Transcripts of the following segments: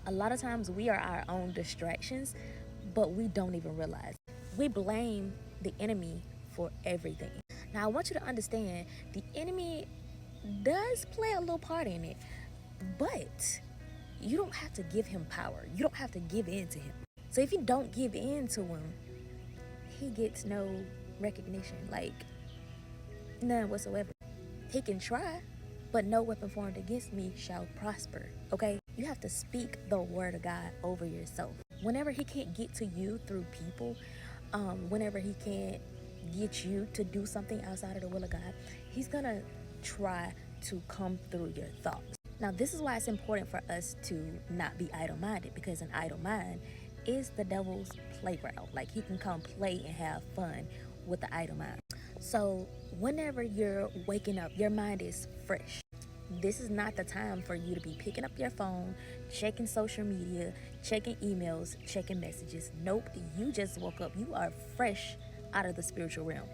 A lot of times we are our own distractions, but we don't even realize. We blame the enemy for everything. Now, I want you to understand the enemy does play a little part in it, but you don't have to give him power. You don't have to give in to him. So if you don't give in to him, he gets no recognition, like none whatsoever. He can try, but no weapon formed against me shall prosper, okay? You have to speak the word of God over yourself. Whenever he can't get to you through people, whenever he can't get you to do something outside of the will of God, he's gonna try to come through your thoughts. Now, this is why it's important for us to not be idle-minded, because an idle mind is the devil's playground. Like, he can come play and have fun with the idle mind. So whenever you're waking up, your mind is fresh. This is not the time for you to be picking up your phone, checking social media, checking emails, checking messages. Nope, you just woke up. You are fresh out of the spiritual realm.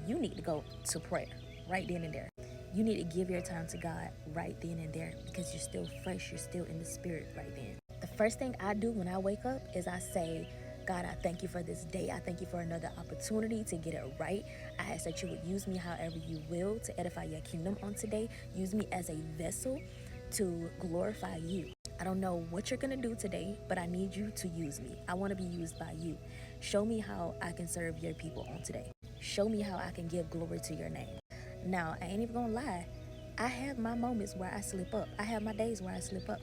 You need to go to prayer right then and there. You need to give your time to God right then and there, because you're still fresh. You're still in the spirit right then. The first thing I do when I wake up is I say, God, I thank you for this day. I thank you for another opportunity to get it right. I ask that you would use me however you will to edify your kingdom on today. Use me as a vessel to glorify you. I don't know what you're going to do today, but I need you to use me. I want to be used by you. Show me how I can serve your people on today. Show me how I can give glory to your name. Now, I ain't even going to lie. I have my moments where I slip up. I have my days where I slip up.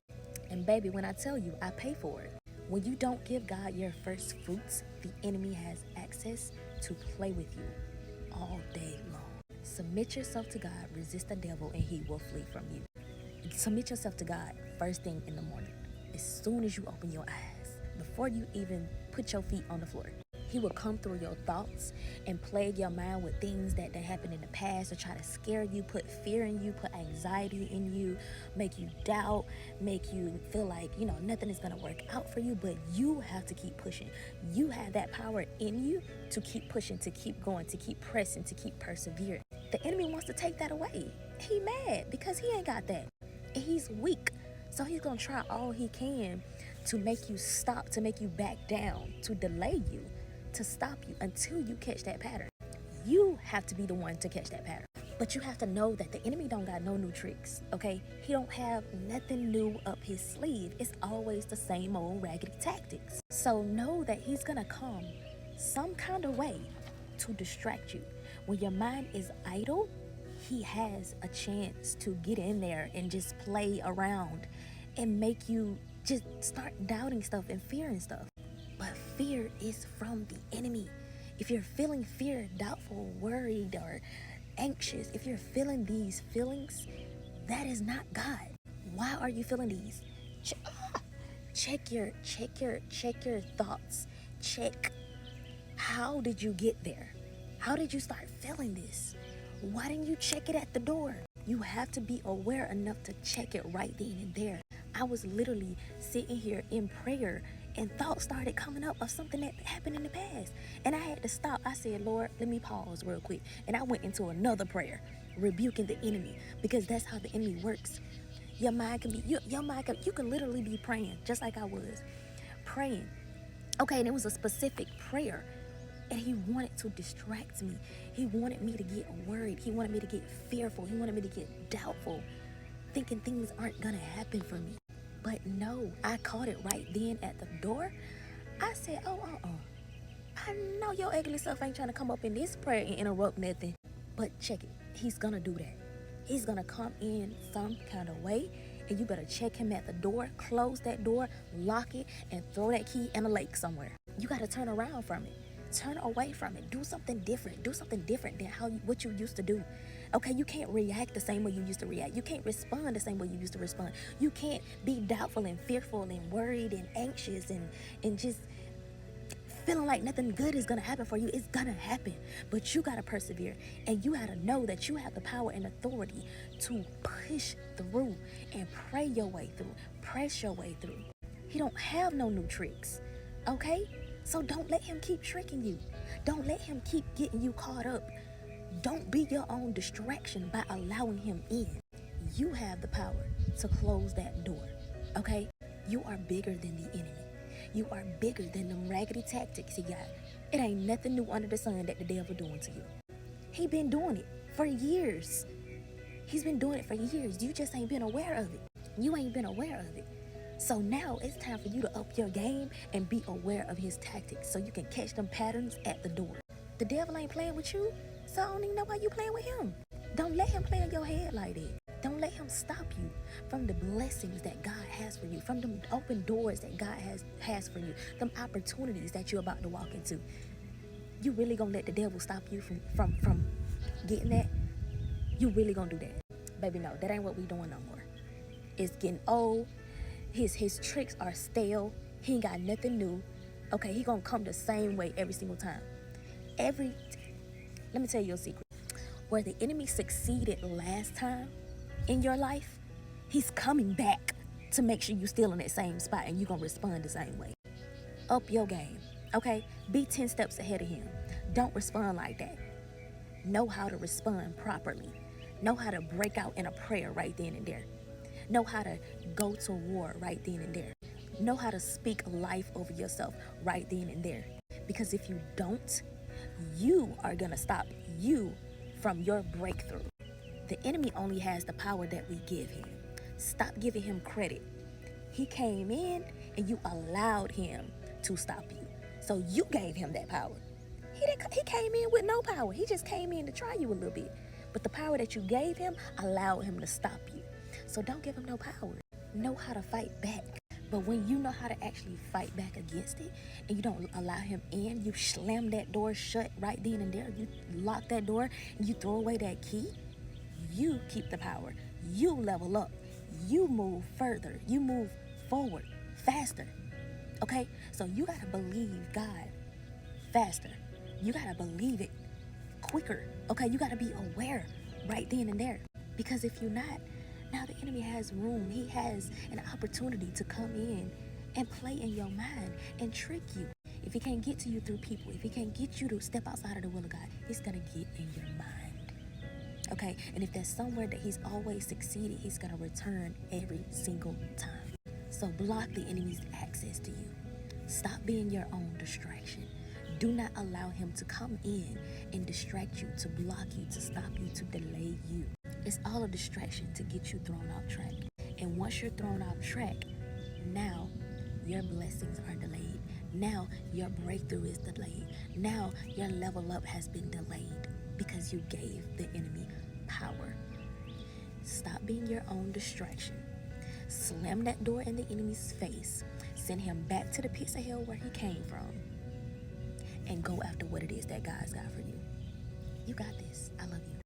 And baby, when I tell you, I pay for it. When you don't give God your first fruits, the enemy has access to play with you all day long. Submit yourself to God, resist the devil, and he will flee from you. Submit yourself to God first thing in the morning. As soon as you open your eyes, before you even put your feet on the floor, he will come through your thoughts and plague your mind with things that happened in the past to try to scare you, put fear in you, put anxiety in you, make you doubt, make you feel like, nothing is going to work out for you, but you have to keep pushing. You have that power in you to keep pushing, to keep going, to keep pressing, to keep persevering. The enemy wants to take that away. He mad because he ain't got that. And he's weak. So he's going to try all he can to make you stop, to make you back down, to delay you, to stop you until you catch that pattern. You have to be the one to catch that pattern. But you have to know that the enemy don't got no new tricks, okay? He don't have nothing new up his sleeve. It's always the same old raggedy tactics. So know that he's gonna come some kind of way to distract you. When your mind is idle, he has a chance to get in there and just play around and make you just start doubting stuff and fearing stuff. But fear is from the enemy. If you're feeling fear, doubtful, worried, or anxious, if you're feeling these feelings, that is not God. Why are you feeling these? Check your thoughts. Check, how did you get there? How did you start feeling this? Why didn't you check it at the door? You have to be aware enough to check it right then and there. I was literally sitting here in prayer and thoughts started coming up of something that happened in the past. And I had to stop. I said, Lord, let me pause real quick. And I went into another prayer, rebuking the enemy, because that's how the enemy works. Your mind can be, you can literally be praying, just like I was praying. Okay, and it was a specific prayer. And he wanted to distract me. He wanted me to get worried. He wanted me to get fearful. He wanted me to get doubtful, thinking things aren't gonna happen for me. But no, I caught it right then at the door. I said, I know your ugly self ain't trying to come up in this prayer and interrupt nothing. But check it, he's gonna do that. He's gonna come in some kind of way, and you better check him at the door, close that door, lock it, and throw that key in a lake somewhere. You gotta turn around from it. Turn away from it. Do something different. Do something different than what you used to do. Okay, you can't react the same way you used to react. You can't respond the same way you used to respond. You can't be doubtful and fearful and worried and anxious and just feeling like nothing good is gonna happen for you. It's gonna happen, but you gotta persevere, and you gotta know that you have the power and authority to push through and pray your way through, press your way through. He don't have no new tricks, okay? So don't let him keep tricking you. Don't let him keep getting you caught up. Don't be your own distraction by allowing him in. You have the power to close that door, okay? You are bigger than the enemy. You are bigger than them raggedy tactics he got. It ain't nothing new under the sun that the devil doing to you. He been doing it for years. He's been doing it for years. You just ain't been aware of it. You ain't been aware of it. So now it's time for you to up your game and be aware of his tactics so you can catch them patterns at the door. The devil ain't playing with you, so I don't even know why you playing with him. Don't let him play in your head like that. Don't let him stop you from the blessings that God has for you, from them open doors that God has for you, them opportunities that you're about to walk into. You really gonna let the devil stop you from getting that? You really gonna do that? Baby, no, that ain't what we doing no more. It's getting old. His tricks are stale. He ain't got nothing new. Okay, he gonna come the same way every single time. Let me tell you a secret. Where the enemy succeeded last time in your life, he's coming back to make sure you're still in that same spot and you're going to respond the same way. Up your game, okay? Be 10 steps ahead of him. Don't respond like that. Know how to respond properly. Know how to break out in a prayer right then and there. Know how to go to war right then and there. Know how to speak life over yourself right then and there. Because if you don't, you are going to stop you from your breakthrough. The enemy only has the power that we give him. Stop giving him credit. He came in and you allowed him to stop you. So you gave him that power. He came in with no power. He just came in to try you a little bit. But the power that you gave him allowed him to stop you. So don't give him no power. Know how to fight back. But when you know how to actually fight back against it and you don't allow him in, you slam that door shut right then and there, you lock that door and you throw away that key, you keep the power. You level up. You move further. You move forward faster. Okay? So you got to believe God faster. You got to believe it quicker. Okay? You got to be aware right then and there. Because if you're not, now the enemy has room. He has an opportunity to come in and play in your mind and trick you. If he can't get to you through people, if he can't get you to step outside of the will of God, he's going to get in your mind. Okay? And if there's somewhere that he's always succeeded, he's going to return every single time. So block the enemy's access to you. Stop being your own distraction. Do not allow him to come in and distract you, to block you, to stop you, to delay you. It's all a distraction to get you thrown off track. And once you're thrown off track, now your blessings are delayed. Now your breakthrough is delayed. Now your level up has been delayed because you gave the enemy power. Stop being your own distraction. Slam that door in the enemy's face. Send him back to the pits of hell where he came from. And go after what it is that God's got for you. You got this. I love you.